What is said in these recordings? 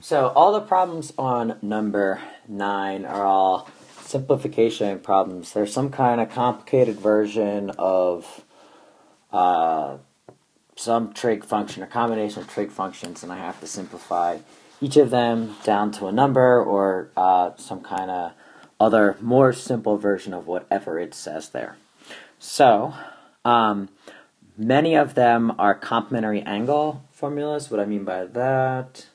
So all the problems on number 9 are all simplification problems. They're some kind of complicated version of some trig function, a combination of trig functions, and I have to simplify each of them down to a number or some kind of other more simple version of whatever it says there. So many of them are complementary angle formulas. What I mean by that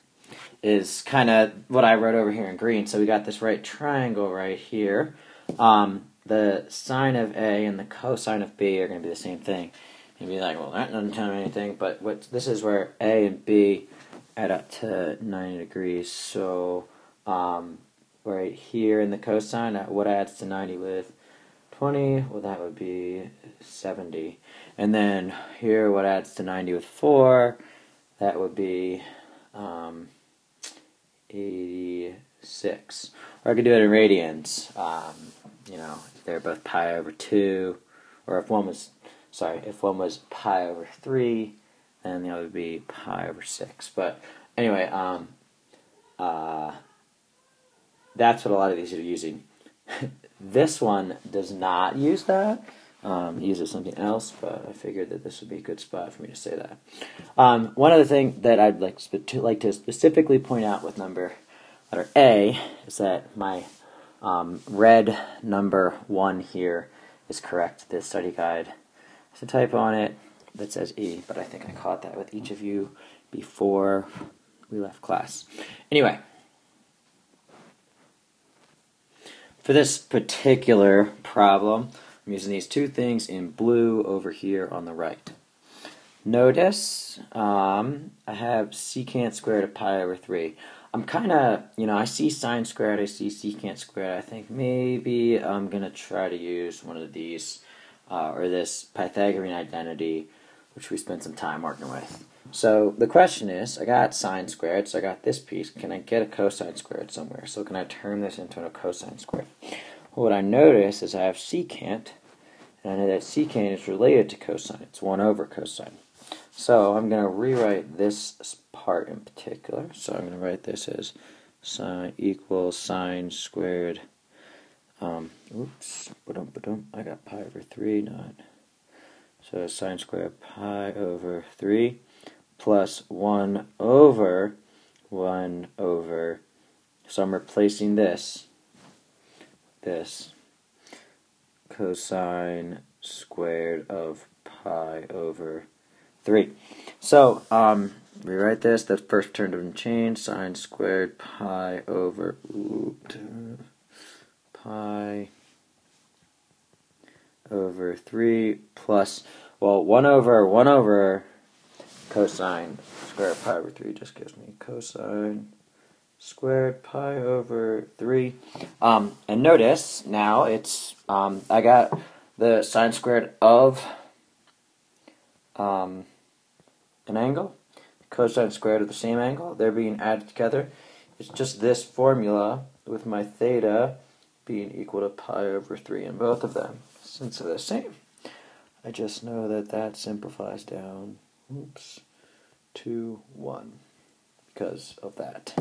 is kind of what I wrote over here in green. So we got this right triangle right here. The sine of A and the cosine of B are going to be the same thing. You'd be like, well, that doesn't tell me anything. But this is where A and B add up to 90 degrees. So right here in the cosine, what adds to 90 with 20? Well, that would be 70. And then here, what adds to 90 with 4? That would be 86. Or I could do it in radians. If they're both pi over 2, or if one was pi over 3, then the other would be pi over 6. But anyway, that's what a lot of these are using. This one does not use that. It uses something else, but I figured that this would be a good spot for me to say that. One other thing that I'd like to specifically point out with letter A is that my red number 1 here is correct. This study guide has a typo on it that says E, but I think I caught that with each of you before we left class. Anyway, for this particular problem, I'm using these two things in blue over here on the right. Notice I have secant squared of pi over 3. I'm kind of, I see sine squared, I see secant squared. I think maybe I'm going to try to use one of these, or this Pythagorean identity, which we spent some time working with. So the question is, I got sine squared, so I got this piece. Can I get a cosine squared somewhere? So can I turn this into a cosine squared? Well, what I notice is I have secant, and I know that secant is related to cosine. It's 1 over cosine. So I'm going to rewrite this part in particular. So I'm going to write this as sine equals sine squared. I got pi over 3, not. So sine squared pi over 3 plus 1 over 1 over. So I'm replacing this cosine squared of pi over 3. So, rewrite this. The first term doesn't change. Sine squared pi over pi over 3 plus, 1 over cosine squared pi over 3 just gives me cosine squared pi over 3. And notice now it's I got the sine squared of an angle, cosine squared of the same angle. They're being added together. It's just this formula with my theta being equal to pi over 3 in both of them. Since they're the same, I just know that that simplifies down to 1 because of that.